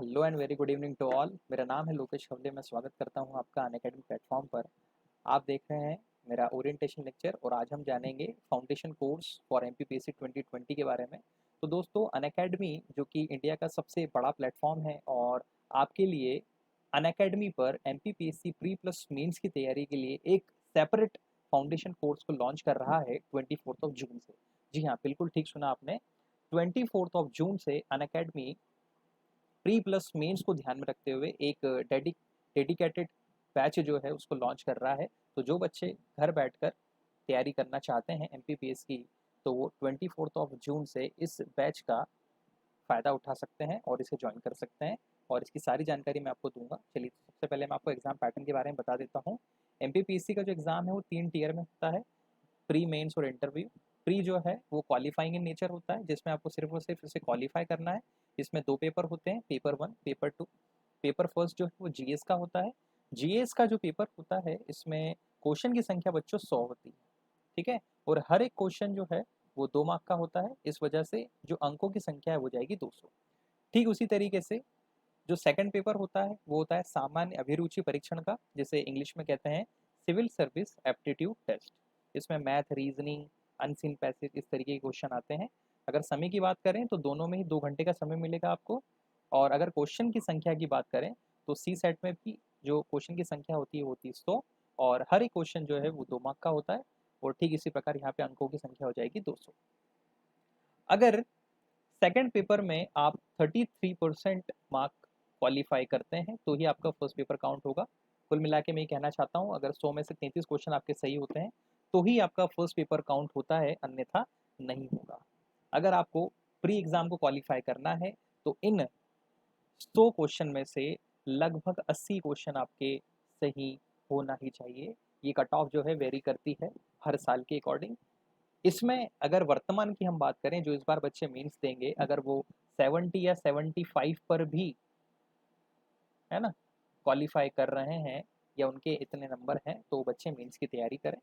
Hello and very good evening to all. मेरा नाम है लोकेश खवले। मैं स्वागत करता हूं आपका अनअकैडमी प्लेटफॉर्म पर। आप देख रहे हैं मेरा ओरिएंटेशन लेक्चर और आज हम जानेंगे फाउंडेशन कोर्स फॉर एमपीपीएससी 2020 के बारे में। तो दोस्तों, अनअकैडमी जो कि इंडिया का सबसे बड़ा प्लेटफॉर्म है और आपके लिए अनअकैडमी पर एमपीपीएससी प्री प्लस मेंस की तैयारी के लिए एक सेपरेट फाउंडेशन कोर्स को लॉन्च कर रहा है 24 जून से। जी हाँ, बिल्कुल ठीक सुना आपने। 24 जून से अनअकैडमी प्री प्लस मेंस को ध्यान में रखते हुए एक डेडिकेटेड बैच जो है उसको लॉन्च कर रहा है। तो जो बच्चे घर बैठकर तैयारी करना चाहते हैं एमपीपीएस की, तो वो 24 जून से इस बैच का फ़ायदा उठा सकते हैं और इसे ज्वाइन कर सकते हैं और इसकी सारी जानकारी मैं आपको दूंगा। चलिए, तो सबसे पहले मैं आपको एग्जाम पैटर्न के बारे में बता देता हूँ। एमपीपीएससी का जो एग्ज़ाम है वो 3 टियर में होता है, प्री मेंस और इंटरव्यू। प्री जो है वो क्वालिफाइंग इन नेचर होता है, जिसमें आपको सिर्फ और सिर्फ इसे क्वालिफाई करना है। इसमें 2 पेपर होते हैं, पेपर 1, पेपर 2। पेपर फर्स्ट जो है वो जीएस का होता है। जीएस का जो पेपर होता है इसमें क्वेश्चन की संख्या बच्चों 100 होती है, ठीक है। और हर एक क्वेश्चन जो है वो 2 मार्क का होता है। इस वजह से जो अंकों की संख्या है वो जाएगी 200। ठीक उसी तरीके से जो सेकंड पेपर होता है वो होता है सामान्य अभिरुचि परीक्षण का, जिसे इंग्लिश में कहते हैं सिविल सर्विस एप्टीट्यूड टेस्ट। इसमें मैथ, रीजनिंग, अनसीन पैसेज इस तरीके के क्वेश्चन आते हैं। अगर समय की बात करें तो दोनों में ही 2 घंटे का समय मिलेगा आपको। और अगर क्वेश्चन की संख्या की बात करें तो सी सेट में भी जो क्वेश्चन की संख्या होती है 100 और हर एक क्वेश्चन जो है वो 2 मार्क का होता है। और ठीक इसी प्रकार यहाँ पे अंकों की संख्या हो जाएगी 200। अगर सेकंड पेपर में आप 33% मार्क क्वालिफाई करते हैं तो ही आपका फर्स्ट पेपर काउंट होगा। कुल मिला के मैं ये कहना चाहता हूँ, अगर 100 में से 33 क्वेश्चन आपके सही होते हैं तो ही आपका फर्स्ट पेपर काउंट होता है, अन्यथा नहीं होगा। अगर आपको प्री एग्जाम को क्वालिफाई करना है तो इन 100 क्वेश्चन में से लगभग 80 क्वेश्चन आपके सही होना ही चाहिए। ये कट ऑफ जो है वेरी करती है हर साल के अकॉर्डिंग। इसमें अगर वर्तमान की हम बात करें, जो इस बार बच्चे मेंस देंगे, अगर वो 70 या 75 पर भी, है ना, क्वालिफाई कर रहे हैं या उनके इतने नंबर हैं, तो बच्चे मेंस की तैयारी करें,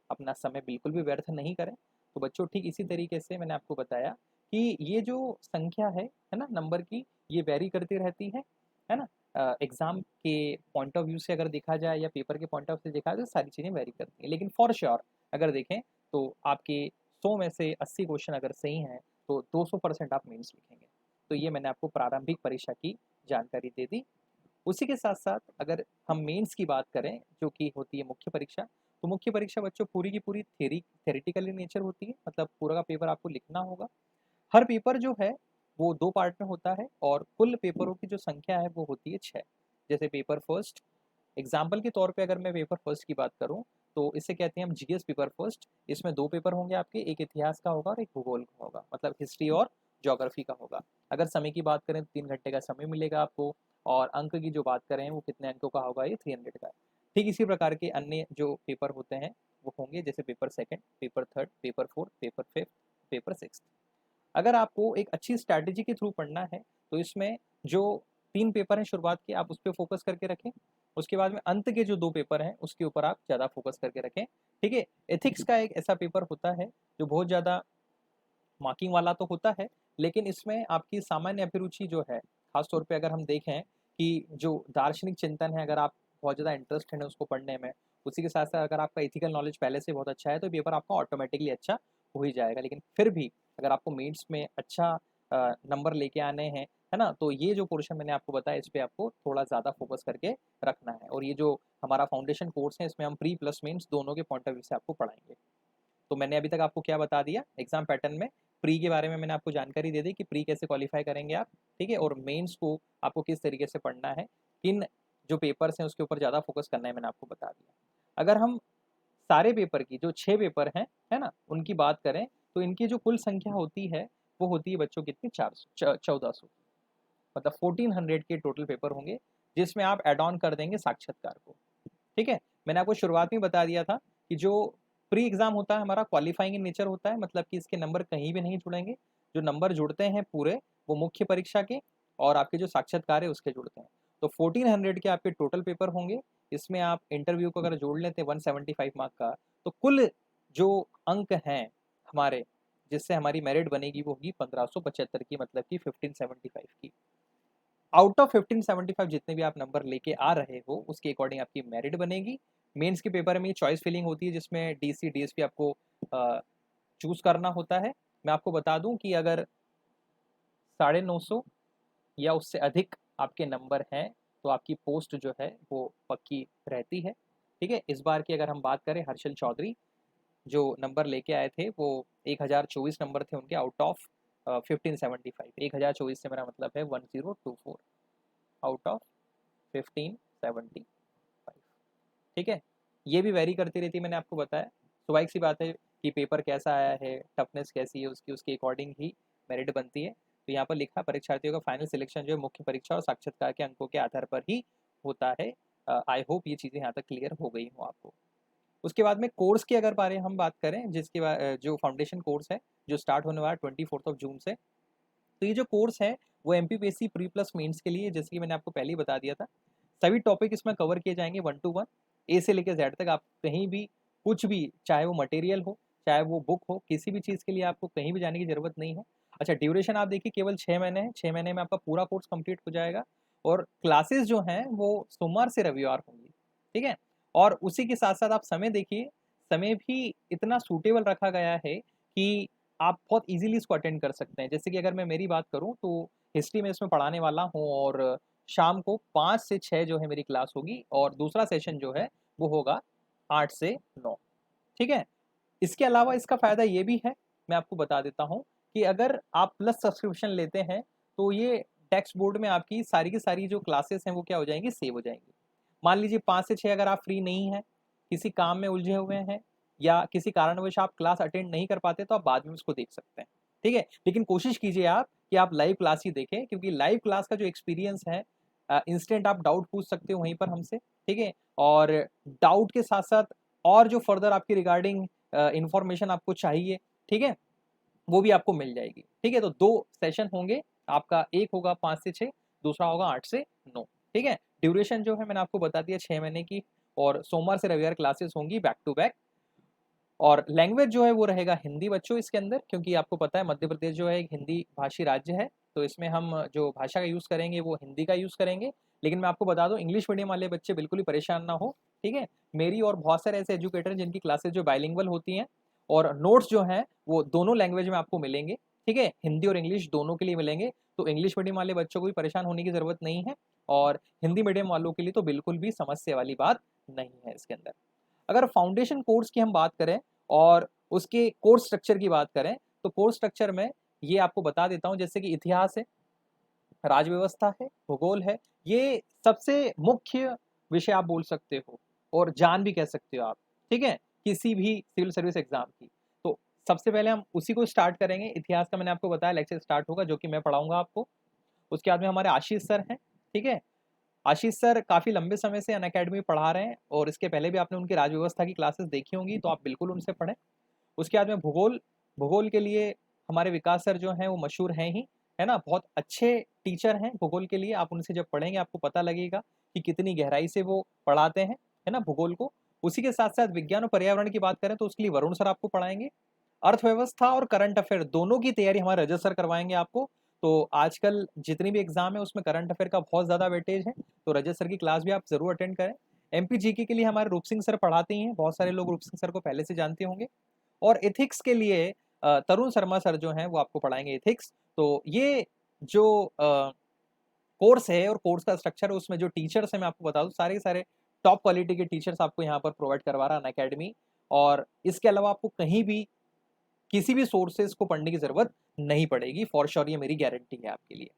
अपना समय बिल्कुल भी व्यर्थ नहीं करें। तो बच्चों, ठीक इसी तरीके से मैंने आपको बताया कि ये जो संख्या है ना, नंबर की, ये वेरी करती रहती है ना। एग्जाम के पॉइंट ऑफ व्यू से अगर देखा जाए या पेपर के पॉइंट ऑफ व्यू से देखा जाए तो सारी चीज़ें वेरी करती हैं, लेकिन फॉर श्योर अगर देखें तो आपके 100 में से 80 क्वेश्चन अगर सही हैं तो 200% आप मेंस लिखेंगे। तो ये मैंने आपको प्रारंभिक परीक्षा की जानकारी दे दी। उसी के साथ साथ अगर हम मेंस की बात करें, जो कि होती है मुख्य परीक्षा, तो मुख्य परीक्षा बच्चों पूरी की पूरी थेरेटिकल इन नेचर होती है, मतलब पूरा का पेपर आपको लिखना होगा। हर पेपर जो है वो 2 पार्ट में होता है और कुल पेपरों की जो संख्या है वो होती है 6। जैसे पेपर फर्स्ट, एग्जाम्पल के तौर पे अगर मैं पेपर फर्स्ट की बात करूं तो इसे कहते हैं हम जीएस पेपर फर्स्ट। इसमें 2 पेपर होंगे आपके, एक इतिहास का होगा और एक भूगोल का होगा, मतलब हिस्ट्री और ज्योग्राफी का होगा। अगर समय की बात करें तो 3 घंटे का समय मिलेगा आपको। और अंक की जो बात करें वो कितने अंकों का होगा, ये 300 का है। ठीक इसी प्रकार के अन्य जो पेपर होते हैं वो होंगे, जैसे paper second, paper third, paper fourth, paper fifth, paper six. अगर आपको एक अच्छी स्ट्रैटेजी के थ्रू पढ़ना है तो इसमें जो 3 पेपर हैं शुरुआत के, आप उस पर फोकस करके रखें। उसके बाद में अंत के जो 2 पेपर हैं उसके ऊपर आप ज़्यादा फोकस करके रखें, ठीक है। एथिक्स का एक ऐसा पेपर होता है जो बहुत ज़्यादा मार्किंग वाला तो होता है, लेकिन इसमें आपकी सामान्य अभिरुचि जो है, खास तौर पे अगर हम देखें कि जो दार्शनिक चिंतन है, अगर आप बहुत ज़्यादा इंटरेस्ट है उसको पढ़ने में, उसी के साथ साथ अगर आपका इथिकल नॉलेज पहले से बहुत अच्छा है तो पेपर आपका ऑटोमेटिकली अच्छा हो ही जाएगा। लेकिन फिर भी अगर आपको मेंस में अच्छा नंबर लेके आने हैं, है ना, तो ये जो पोर्शन मैंने आपको बताया इस पर आपको थोड़ा ज़्यादा फोकस करके रखना है। और ये जो हमारा फाउंडेशन कोर्स है इसमें हम प्री प्लस मेंस दोनों के पॉइंट ऑफ व्यू से आपको पढ़ाएंगे। तो मैंने अभी तक आपको क्या बता दिया एग्जाम पैटर्न में, प्री के बारे में मैंने आपको जानकारी दे दी कि प्री कैसे क्वालिफाई करेंगे आप, ठीक है, और मेंस को आपको किस तरीके से पढ़ना है, किन जो पेपर्स हैं उसके ऊपर ज़्यादा फोकस करना है, मैंने आपको बता दिया। अगर हम सारे पेपर की जो 6 पेपर हैं, है ना, उनकी बात करें तो इनकी जो कुल संख्या होती है वो होती है बच्चों कितनी, 1400 की, मतलब 1400 के टोटल पेपर होंगे, जिसमें आप एड ऑन कर देंगे साक्षात्कार को, ठीक है। मैंने आपको शुरुआत में बता दिया था कि जो प्री एग्जाम होता है हमारा क्वालिफाइंग इन नेचर होता है, मतलब कि इसके नंबर कहीं भी नहीं जुड़ेंगे। जो नंबर जुड़ते हैं पूरे वो मुख्य परीक्षा के और आपके जो साक्षात्कार है उसके जुड़ते हैं। तो 1400 के आपके टोटल पेपर होंगे। इसमें आप इंटरव्यू को अगर जोड़ लेते हैं 175 मार्क का, तो कुल जो अंक हैं हमारे, जिससे हमारी मेरिट बनेगी वो होगी 1575 की, मतलब कि 1575 की। आउट ऑफ 1575 जितने भी आप नंबर लेके आ रहे हो उसके अकॉर्डिंग आपकी मेरिट बनेगी। मेंस के पेपर में चॉइस फिलिंग होती है जिसमें डीसी डीएसपी आपको चूज करना होता है। मैं आपको बता दूं कि अगर 950 या उससे अधिक आपके नंबर हैं तो आपकी पोस्ट जो है वो पक्की रहती है। ठीक है, इस बार की अगर हम बात करें, हर्षल चौधरी जो नंबर लेके आए थे वो 1024 नंबर थे उनके आउट ऑफ 1575। 1024 से मेरा मतलब है 1024 आउट ऑफ 1575। ठीक है, ये भी वेरी करती रहती है, मैंने आपको बताया। स्वाभाविक सी बात है कि पेपर कैसा आया है, टफनेस कैसी है उसकी, उसके अकॉर्डिंग ही मेरिट बनती है। तो यहाँ पर लिखा परीक्षार्थियों का फाइनल सिलेक्शन जो है मुख्य परीक्षा और साक्षात्कार के अंकों के आधार पर ही होता है। आई होप ये चीज़ें यहाँ तक क्लियर हो गई हो आपको। उसके बाद में कोर्स की अगर बारे हम बात करें, जिसके बाद जो फाउंडेशन कोर्स है जो स्टार्ट होने वाला है 24 जून से। तो ये जो कोर्स है वो एमपीपीएससी प्री प्लस मेंस के लिए, जैसे कि मैंने आपको पहले ही बता दिया था, सभी टॉपिक इसमें कवर किए जाएंगे 1 to 1, ए से लेकर जेड तक। आप कहीं भी कुछ भी, चाहे वो मटेरियल हो चाहे वो बुक हो, किसी भी चीज़ के लिए आपको कहीं भी जाने की ज़रूरत नहीं है। अच्छा, ड्यूरेशन आप देखिए केवल 6 महीने है। 6 महीने में आपका पूरा कोर्स कंप्लीट हो जाएगा और क्लासेस जो हैं वो सोमवार से रविवार होंगी। ठीक है, और उसी के साथ साथ आप समय देखिए, समय भी इतना सूटेबल रखा गया है कि आप बहुत इजीली इसको अटेंड कर सकते हैं। जैसे कि अगर मैं मेरी बात करूं तो हिस्ट्री में इसमें पढ़ाने वाला हूं और शाम को 5 से 6 जो है मेरी क्लास होगी और दूसरा सेशन जो है वो होगा 8 से 9। ठीक है, इसके अलावा इसका फ़ायदा ये भी है, मैं आपको बता देता हूँ कि अगर आप प्लस सब्सक्रिप्शन लेते हैं तो ये टेक्स्ट बोर्ड में आपकी सारी की सारी जो क्लासेस हैं वो क्या हो जाएंगी, सेव हो जाएंगी। मान लीजिए 5 से 6 अगर आप फ्री नहीं हैं, किसी काम में उलझे हुए हैं या किसी कारणवश आप क्लास अटेंड नहीं कर पाते, तो आप बाद में उसको देख सकते हैं। ठीक है, लेकिन कोशिश कीजिए आप कि आप लाइव क्लास ही देखें, क्योंकि लाइव क्लास का जो एक्सपीरियंस है, इंस्टेंट आप डाउट पूछ सकते हो वहीं पर हमसे। ठीक है, और डाउट के साथ साथ और जो फर्दर आपकी रिगार्डिंग इंफॉर्मेशन आपको चाहिए, ठीक है, वो भी आपको मिल जाएगी। ठीक है, तो 2 सेशन होंगे आपका, एक होगा 5 से 6, दूसरा होगा 8 से 9। ठीक है, ड्यूरेशन जो है मैंने आपको बता दिया 6 महीने की, और सोमवार से रविवार क्लासेस होंगी बैक टू बैक। और लैंग्वेज जो है वो रहेगा हिंदी बच्चों इसके अंदर, क्योंकि आपको पता है मध्य प्रदेश जो है एक हिंदी भाषी राज्य है, तो इसमें हम जो भाषा का यूज़ करेंगे वो हिंदी का यूज़ करेंगे। लेकिन मैं आपको बता दूं, इंग्लिश मीडियम वाले बच्चे बिल्कुल ही परेशान ना हो। ठीक है, मेरी और बहुत सारे ऐसे एजुकेटर हैं जिनकी क्लासेस जो बाइलिंगुअल होती हैं, और नोट्स जो हैं वो दोनों लैंग्वेज में आपको मिलेंगे। ठीक है, हिंदी और इंग्लिश दोनों के लिए मिलेंगे, तो इंग्लिश मीडियम वाले बच्चों को भी परेशान होने की ज़रूरत नहीं है, और हिंदी मीडियम वालों के लिए तो बिल्कुल भी समस्या वाली बात नहीं है इसके अंदर। अगर फाउंडेशन कोर्स की हम बात करें और उसके कोर्स स्ट्रक्चर की बात करें, तो कोर्स स्ट्रक्चर में ये आपको बता देता हूँ, जैसे कि इतिहास है, राजव्यवस्था है, भूगोल है, ये सबसे मुख्य विषय आप बोल सकते हो और जान भी कह सकते हो आप। ठीक है, किसी भी सिविल सर्विस एग्जाम की। तो सबसे पहले हम उसी को स्टार्ट करेंगे। इतिहास का मैंने आपको बताया लेक्चर स्टार्ट होगा, जो कि मैं पढ़ाऊंगा आपको। उसके बाद में हमारे आशीष सर हैं। ठीक है, आशीष सर काफ़ी लंबे समय से अनअकैडमी पढ़ा रहे हैं, और इसके पहले भी आपने उनकी राजव्यवस्था की क्लासेस देखी होंगी, तो आप बिल्कुल उनसे पढ़ें। उसके बाद में भूगोल, भूगोल के लिए हमारे विकास सर जो हैं वो मशहूर हैं ही, है ना, बहुत अच्छे टीचर हैं भूगोल के लिए। आप उनसे जब पढ़ेंगे आपको पता लगेगा कि कितनी गहराई से वो पढ़ाते हैं, है ना, भूगोल को। उसी के साथ साथ विज्ञान और पर्यावरण की बात करें तो उसके लिए वरुण सर आपको पढ़ाएंगे। अर्थव्यवस्था और करंट अफेयर दोनों की तैयारी हमारे रजत सर करवाएंगे आपको। तो आजकल जितनी भी एग्जाम है उसमें करंट अफेयर का बहुत ज़्यादा वेटेज है, तो रजत सर की क्लास भी आप जरूर अटेंड करें। एमपी जीके के लिए हमारे रूप सिंह सर पढ़ाते ही हैं, बहुत सारे लोग रूप सिंह सर को पहले से जानते होंगे। और एथिक्स के लिए तरुण शर्मा सर जो हैं वो आपको पढ़ाएंगे एथिक्स। तो ये जो कोर्स है और कोर्स का स्ट्रक्चर है, उसमें जो टीचर्स हैं मैं आपको बता दूं, सारे के सारे टॉप क्वालिटी के टीचर्स आपको यहाँ पर प्रोवाइड करवा रहा है अनअकैडमी। और इसके अलावा आपको कहीं भी किसी भी सोर्सेज को पढ़ने की जरूरत नहीं पड़ेगी, फॉर श्योर, ये मेरी गारंटी है आपके लिए।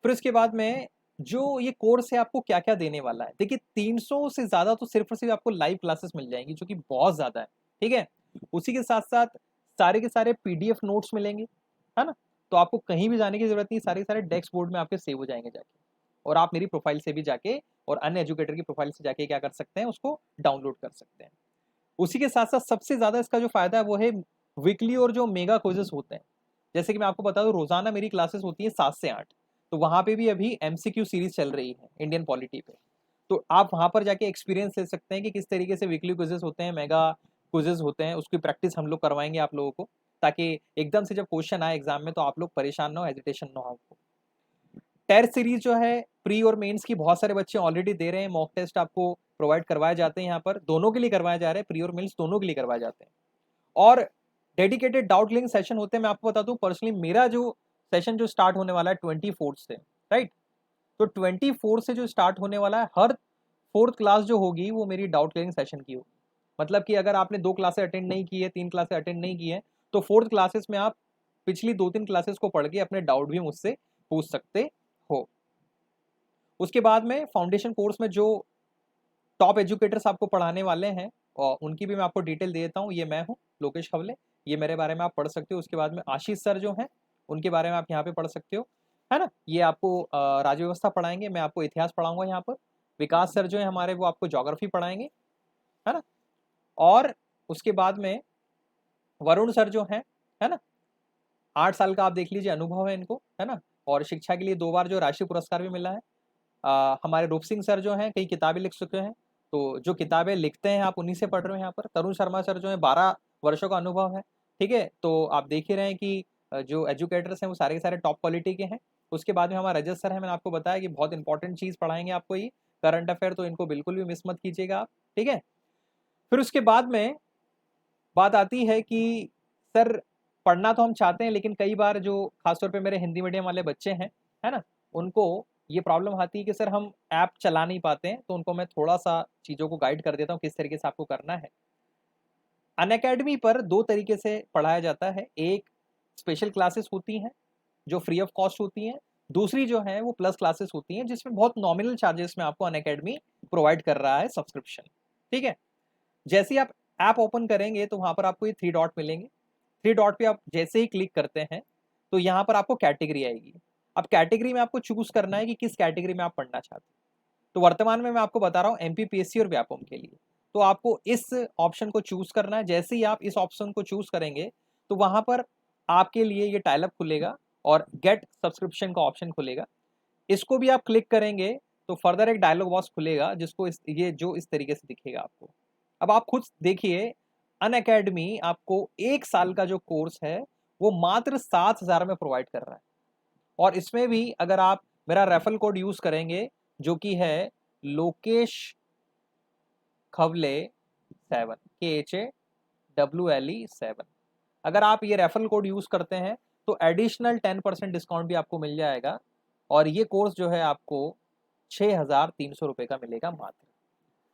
फिर इसके बाद में जो ये कोर्स है आपको क्या क्या देने वाला है, देखिए 300 से ज्यादा तो सिर्फ और सिर्फ आपको लाइव क्लासेस मिल जाएंगी, जो कि बहुत ज्यादा है। ठीक है, उसी के साथ साथ सारे के सारे पीडीएफ नोट्स मिलेंगे, है ना, तो आपको कहीं भी जाने की जरूरत नहीं, सारे के सारे डेस्क बोर्ड में आपके सेव हो जाएंगे जाके, और आप मेरी प्रोफाइल से भी जाके और अन्य एजुकेटर की प्रोफाइल से जाके क्या कर सकते हैं, उसको डाउनलोड कर सकते हैं। उसी के साथ साथ सबसे ज्यादा इसका जो फायदा है वो है वीकली और जो मेगा क्विजेस होते हैं। जैसे कि मैं आपको बता दूं, रोजाना मेरी क्लासेस होती है 7 से 8, तो वहां पे भी अभी एमसीक्यू सीरीज चल रही है इंडियन पॉलिटी पे। तो आप वहां पर जाके एक्सपीरियंस ले सकते हैं कि किस तरीके से वीकली क्विजेस होते हैं, मेगा क्विजेस होते हैं, उसकी प्रैक्टिस हम लोग करवाएंगे आप लोगों को, ताकि एकदम से जब क्वेश्चन आए एग्जाम में तो आप लोग परेशान ना हो, हेजिटेशन ना हो आपको। टेस्ट सीरीज जो है प्री और मेंस की बहुत सारे बच्चे ऑलरेडी दे रहे हैं, मॉक टेस्ट आपको प्रोवाइड करवाए जाते हैं, यहाँ पर दोनों के लिए करवाए जा रहे हैं, प्री और मेंस दोनों के लिए करवाए जाते हैं। और डेडिकेटेड डाउट क्लियरिंग सेशन होते हैं। मैं आपको बता दूं पर्सनली मेरा जो सेशन जो स्टार्ट होने वाला है 24 से, राइट, तो 24 से जो स्टार्ट होने वाला है, हर 4th क्लास जो होगी वो मेरी डाउट क्लियरिंग सेशन की होगी। मतलब कि अगर आपने 2 क्लासेस अटेंड नहीं की है, 3 क्लासेस अटेंड नहीं की है, तो 4th क्लासेस में आप पिछली 2-3 क्लासेस को पढ़ के अपने डाउट भी मुझसे पूछ सकते हो। उसके बाद में फाउंडेशन कोर्स में जो टॉप एजुकेटर्स आपको पढ़ाने वाले हैं और उनकी भी मैं आपको डिटेल दे देता हूँ। ये मैं हूँ लोकेश खवले, ये मेरे बारे में आप पढ़ सकते हो। उसके बाद में आशीष सर जो हैं उनके बारे में आप यहाँ पे पढ़ सकते हो, है ना। ये आपको राज्य व्यवस्था पढ़ाएंगे, मैं आपको इतिहास पढ़ाऊंगा यहाँ पर। विकास सर जो है हमारे वो आपको ज्योग्राफी पढ़ाएंगे, है ना। और उसके बाद में वरुण सर जो है ना, 8 साल का आप देख लीजिए अनुभव है इनको, है ना। और शिक्षा के लिए 2 बार जो राष्ट्रीय पुरस्कार भी मिला है। हमारे रूप सिंह सर जो हैं कई किताबें लिख चुके हैं, तो जो किताबें लिखते हैं आप उन्हीं से पढ़ रहे हो यहाँ पर। तरुण शर्मा सर जो है 12 वर्षों का अनुभव है, ठीक है। तो आप देख ही रहे हैं कि जो एजुकेटर्स हैं वो सारे के सारे टॉप क्वालिटी के हैं। उसके बाद में हमारा रजत सर है, मैंने आपको बताया कि बहुत इंपॉर्टेंट चीज़ पढ़ाएंगे आपको ये करंट अफेयर, तो इनको बिल्कुल भी मिस मत कीजिएगा आप, ठीक है। फिर उसके बाद में बात आती है कि सर पढ़ना तो हम चाहते हैं, लेकिन कई बार जो खासतौर पे मेरे हिंदी मीडियम वाले बच्चे हैं, है ना, उनको ये प्रॉब्लम आती है कि सर हम ऐप चला नहीं पाते हैं। तो उनको मैं थोड़ा सा चीज़ों को गाइड कर देता हूँ किस तरीके से आपको करना है। अनअकैडमी पर 2 तरीके से पढ़ाया जाता है। एक स्पेशल क्लासेस होती हैं जो फ्री ऑफ कॉस्ट होती हैं, दूसरी जो है वो प्लस क्लासेस होती हैं जिसमें बहुत नॉमिनल चार्जेस में आपको अनअकैडमी प्रोवाइड कर रहा है सब्सक्रिप्शन, ठीक है। जैसे ही आप ऐप ओपन करेंगे तो वहां पर आपको ये 3 डॉट मिलेंगे। 3 डॉट पे आप जैसे ही क्लिक करते हैं तो यहाँ पर आपको कैटेगरी आएगी। अब कैटेगरी में आपको चूज करना है कि किस कैटेगरी में आप पढ़ना चाहते हैं। तो वर्तमान में मैं आपको बता रहा हूँ एमपीपीएससी और व्यापम के लिए, तो आपको इस ऑप्शन को चूज करना है। जैसे ही आप इस ऑप्शन को चूज करेंगे तो वहां पर आपके लिए ये टाइलअप खुलेगा और गेट सब्सक्रिप्शन का ऑप्शन खुलेगा। इसको भी आप क्लिक करेंगे तो फर्दर एक डायलॉग बॉक्स खुलेगा जिसको ये जो इस तरीके से दिखेगा आपको। अब आप खुद देखिए, अनअकैडमी आपको 1 साल का जो कोर्स है वो मात्र 7,000 में प्रोवाइड कर रहा है। और इसमें भी अगर आप मेरा रेफरल कोड यूज करेंगे जो कि है लोकेश खवले 7, KHAWLE 7, अगर आप ये रेफरल कोड यूज करते हैं तो एडिशनल 10% डिस्काउंट भी आपको मिल जाएगा। और ये कोर्स जो है आपको 6,300 रुपये का मिलेगा मात्र।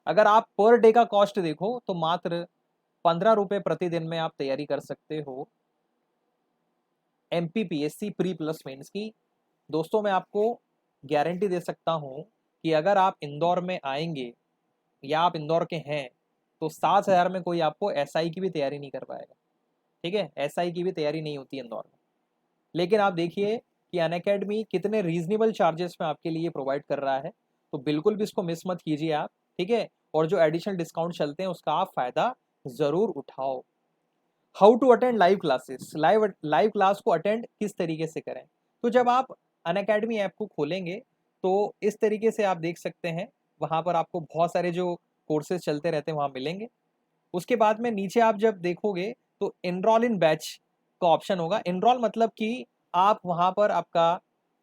अगर आप पर डे का कॉस्ट देखो तो मात्र 15 रुपये प्रतिदिन में आप तैयारी कर सकते हो एमपीपीएससी प्री प्लस मेंस की। दोस्तों मैं आपको गारंटी दे सकता हूं कि अगर आप इंदौर में आएंगे या आप इंदौर के हैं तो 7,000 में कोई आपको एसआई की भी तैयारी नहीं कर पाएगा, ठीक है। एसआई की भी तैयारी नहीं होती इंदौर में। लेकिन आप देखिए कि अनअकैडमी कितने रीजनेबल चार्जेस में आपके लिए प्रोवाइड कर रहा है, तो बिल्कुल भी इसको मिस मत कीजिए आप, ठीक है। और जो एडिशनल डिस्काउंट चलते हैं उसका आप फायदा जरूर उठाओ। How to attend live classes, live class को अटेंड किस तरीके से करें। तो जब आप अनअकैडमी ऐप को खोलेंगे तो इस तरीके से आप देख सकते हैं, वहां पर आपको बहुत सारे जो कोर्सेज चलते रहते हैं वहां मिलेंगे। उसके बाद में नीचे आप जब देखोगे तो एनरोल इन बैच का ऑप्शन होगा। एनरोल मतलब कि आप वहां पर आपका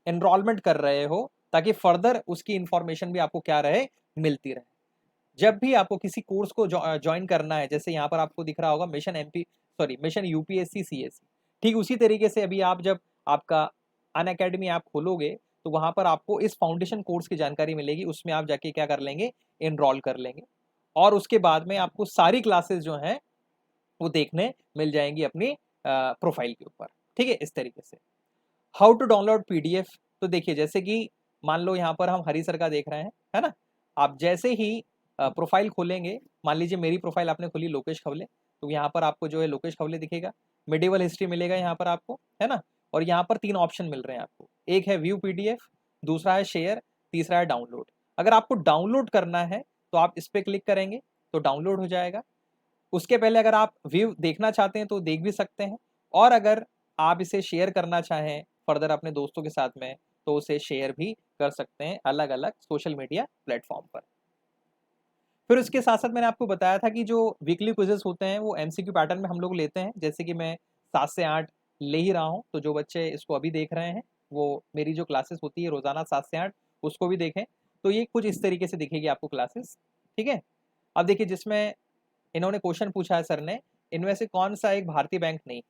एनरोलमेंट कर रहे हो ताकि फर्दर उसकी इंफॉर्मेशन भी आपको क्या रहे, मिलती रहे। जब भी आपको किसी कोर्स को ज्वाइन करना है, जैसे यहाँ पर आपको दिख रहा होगा मिशन यूपीएससी सीएससी, ठीक उसी तरीके से अभी आप जब आपका अनअकैडमी ऐप खोलोगे तो वहां पर आपको इस फाउंडेशन कोर्स की जानकारी मिलेगी। उसमें आप जाके क्या कर लेंगे, एनरोल कर लेंगे। और उसके बाद में आपको सारी क्लासेस जो हैं वो देखने मिल जाएंगी अपनी प्रोफाइल के ऊपर, ठीक है। इस तरीके से हाउ टू डाउनलोड पीडीएफ, तो देखिए जैसे कि मान लो यहाँ पर हम हरी सर का देख रहे हैं, है ना। आप जैसे ही प्रोफाइल खोलेंगे, मान लीजिए मेरी प्रोफाइल आपने खोली लोकेश खवले, तो यहाँ पर आपको जो है लोकेश खवले दिखेगा, मिडिवल हिस्ट्री मिलेगा यहाँ पर आपको, है ना। और यहाँ पर 3 ऑप्शन मिल रहे हैं आपको, एक है व्यू पीडीएफ, दूसरा है शेयर, तीसरा है डाउनलोड। अगर आपको डाउनलोड करना है तो आप इस पर क्लिक करेंगे तो डाउनलोड हो जाएगा। उसके पहले अगर आप व्यू देखना चाहते हैं तो देख भी सकते हैं, और अगर आप इसे शेयर करना चाहें फर्दर अपने दोस्तों के साथ में तो उसे शेयर भी कर सकते हैं अलग अलग सोशल मीडिया प्लेटफॉर्म पर। फिर उसके साथ साथ मैंने आपको बताया था कि जो वीकली क्विजेस होते हैं वो एमसीक्यू पैटर्न में हम लोग लेते हैं, जैसे कि मैं 7 से 8 ले ही रहा हूँ। तो जो बच्चे इसको अभी देख रहे हैं वो मेरी जो क्लासेस होती है रोज़ाना 7 से 8 उसको भी देखें, तो ये कुछ इस तरीके से दिखेगी आपको क्लासेस, ठीक है? अब देखिए जिसमें इन्होंने क्वेश्चन पूछा है सर ने, इनमें से कौन-सा एक भारतीय बैंक नहीं है?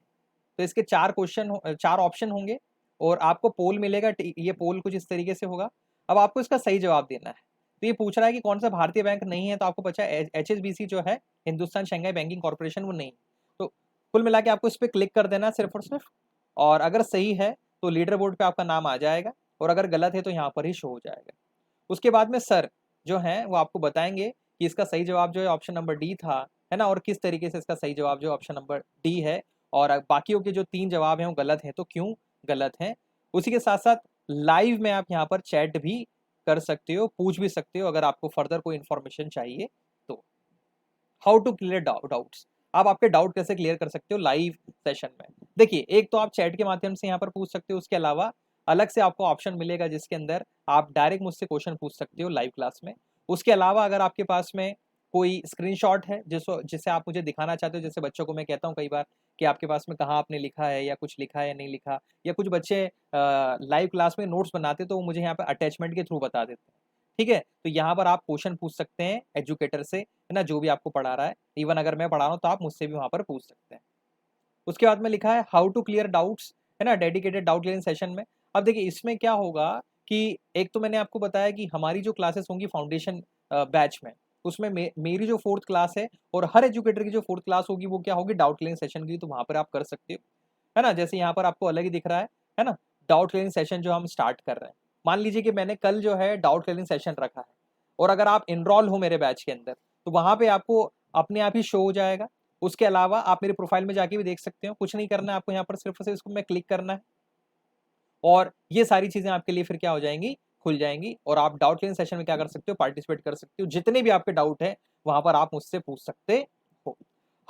तो इसके 4 ऑप्शन होंगे और आपको पोल मिलेगा, ये पोल कुछ इस तरीके से होगा। अब आपको इसका सही जवाब देना है। तो ये पूछ रहा है कि कौन-सा भारतीय बैंक नहीं है, तो आपको पता है एचएसबीसी जो है, हिंदुस्तान शंघाई बैंकिंग कॉर्पोरेशन, वो नहीं। तो कुल मिला के आपको इस पे क्लिक कर देना है सिर्फ़ और सिर्फ़, और अगर सही है तो लीडर बोर्ड पे आपका नाम आ जाएगा और अगर गलत है तो यहाँ पर ही शो हो जाएगा। उसके बाद में सर जो हैं वो आपको बताएँगे कि इसका सही जवाब जो है ऑप्शन नंबर डी था, है ना? और किस तरीके से इसका सही जवाब जो है ऑप्शन नंबर डी है, और बाकियों के जो 3 जवाब हैं वो गलत हैं, तो क्यों गलत हैं? उसी के साथ-साथ लाइव में आप यहाँ पर चैट भी कर सकते हो, पूछ भी सकते हो अगर आपको फर्दर कोई इन्फॉर्मेशन चाहिए तो। हाउ टू क्लियर डाउट्स, आप आपके डाउट कैसे क्लियर कर सकते हो लाइव सेशन में? देखिए, एक तो आप चैट के माध्यम से यहाँ पर पूछ सकते हो, उसके अलावा अलग से आपको ऑप्शन मिलेगा जिसके अंदर आप डायरेक्ट मुझसे क्वेश्चन पूछ सकते हो लाइव क्लास में। उसके अलावा अगर आपके पास में कोई स्क्रीनशॉट है जिसे आप मुझे दिखाना चाहते हो, जैसे बच्चों को मैं कहता हूँ कई बार कि आपके पास में कहाँ आपने लिखा है या कुछ लिखा है या नहीं लिखा, या कुछ बच्चे लाइव क्लास में नोट्स बनाते तो वो मुझे यहाँ पे अटैचमेंट के थ्रू बता देते हैं, ठीक है? तो यहाँ पर आप क्वेश्चन पूछ सकते हैं एजुकेटर से, है ना? जो भी आपको पढ़ा रहा है, इवन अगर मैं पढ़ा रहा हूँ तो आप मुझसे भी वहाँ पर पूछ सकते हैं। उसके बाद में लिखा है हाउ टू क्लियर डाउट्स, है ना? डेडिकेटेड डाउट क्लियरिंग सेशन में। अब देखिए इसमें क्या होगा कि एक तो मैंने आपको बताया कि हमारी जो क्लासेस होंगी फाउंडेशन बैच में, उसमें मेरी जो 4th क्लास है और हर एजुकेटर की जो 4th क्लास होगी वो क्या होगी, डाउट क्लियरिंग सेशन की, तो वहाँ पर आप कर सकते हो, है ना? जैसे यहाँ पर आपको अलग ही दिख रहा है ना? डाउट क्लियरिंग सेशन जो हम स्टार्ट कर रहे हैं। मान लीजिए कि मैंने कल जो है डाउट क्लियरिंग सेशन रखा है और अगर आप एनरोल हो मेरे बैच के अंदर, तो वहाँ पे आपको अपने आप ही शो हो जाएगा। उसके अलावा आप मेरे प्रोफाइल में जाके भी देख सकते हो, कुछ नहीं करना है आपको, यहाँ पर सिर्फ और सिर्फ इसको में क्लिक करना है और ये सारी चीज़ें आपके लिए फिर क्या हो जाएँगी, खुल जाएँगी और आप डाउट क्लियरिंग सेशन में क्या कर सकते हो, पार्टिसिपेट कर सकते हो। जितने भी आपके डाउट हैं, वहाँ पर आप मुझसे पूछ सकते हो।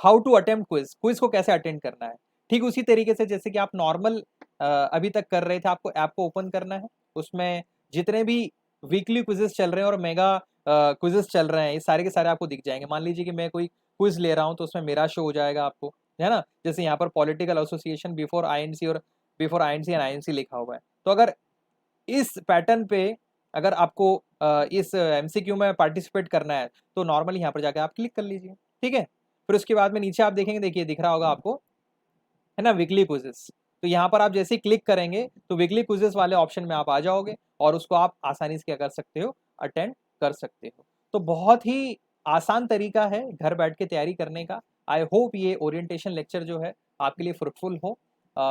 How to attempt quiz, quiz को कैसे अटेंड करना है? ठीक उसी तरीके से जैसे कि आप नॉर्मल अभी तक कर रहे थे, आपको ऐप को ओपन करना है, उसमें जितने भी वीकली क्विज़ेज़ चल रहे हैं और मेगा क्विज़ेज़ चल रहे हैं, ये सारे के सारे आपको दिख जाएँगे। मान लीजिए कि मैं कोई क्विज़ ले रहा हूँ, तो उसमें मेरा शो हो जाएगा आपको, है ना? जैसे यहाँ पर पॉलिटिकल एसोसिएशन बिफोर आईएनसी और बिफोर आईएनसी एंड आईएनसी लिखा हुआ है। तो अगर इस पैटर्न पे अगर आपको इस एमसीक्यू में पार्टिसिपेट करना है, तो नॉर्मली यहाँ पर जाके आप क्लिक कर लीजिए, ठीक है? फिर उसके बाद में नीचे आप देखेंगे, देखिए दिख रहा होगा आपको, है ना, वीकली क्विज़ेज़। तो यहाँ पर आप जैसे ही क्लिक करेंगे, तो वीकली क्विज़ेज़ वाले ऑप्शन में आप आ जाओगे और उसको आप आसानी से क्या कर सकते हो, अटेंड कर सकते हो। तो बहुत ही आसान तरीका है घर बैठ के तैयारी करने का। आई होप ये ओरिएंटेशन लेक्चर जो है आपके लिए फ्रूटफुल हो।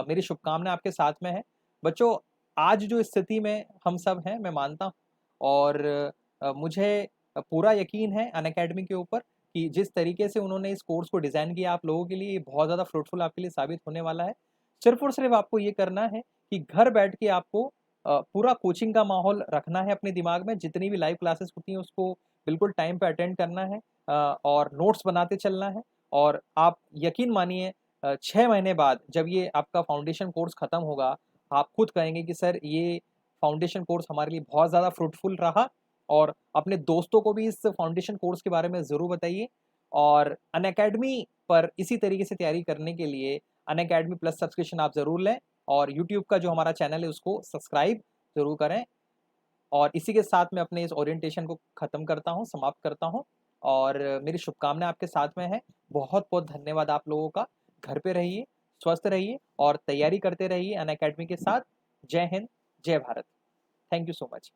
मेरी शुभकामनाएँ आपके साथ में हैं। बच्चों, आज जो स्थिति में हम सब हैं, मैं मानता हूँ और मुझे पूरा यकीन है अनअकैडमी के ऊपर कि जिस तरीके से उन्होंने इस कोर्स को डिज़ाइन किया आप लोगों के लिए, ये बहुत ज़्यादा फ्रूटफुल आपके लिए साबित होने वाला है। सिर्फ़ और सिर्फ़ आपको ये करना है कि घर बैठ के आपको पूरा कोचिंग का माहौल रखना है अपने दिमाग में, जितनी भी लाइव क्लासेस होती हैं उसको बिल्कुल टाइम पे अटेंड करना है और नोट्स बनाते चलना है और आप यकीन मानिए 6 महीने बाद जब ये आपका फाउंडेशन कोर्स खत्म होगा, आप खुद कहेंगे कि सर ये फाउंडेशन कोर्स हमारे लिए बहुत ज़्यादा फ्रूटफुल रहा और अपने दोस्तों को भी इस फाउंडेशन कोर्स के बारे में ज़रूर बताइए और अनअकैडमी पर इसी तरीके से तैयारी करने के लिए अनअकैडमी प्लस सब्सक्रिप्शन आप ज़रूर लें और यूट्यूब का जो हमारा चैनल है उसको सब्सक्राइब ज़रूर करें और इसी के साथ मैं अपने इस ओरिएंटेशन को ख़त्म करता हूँ, समाप्त करता हूँ और मेरी शुभकामनाएँ आपके साथ में हैं। बहुत-बहुत धन्यवाद आप लोगों का। घर पे रहिए, स्वस्थ रहिए और तैयारी करते रहिए अनअकैडमी के साथ। जय हिंद, जय Bharat. Thank you so much.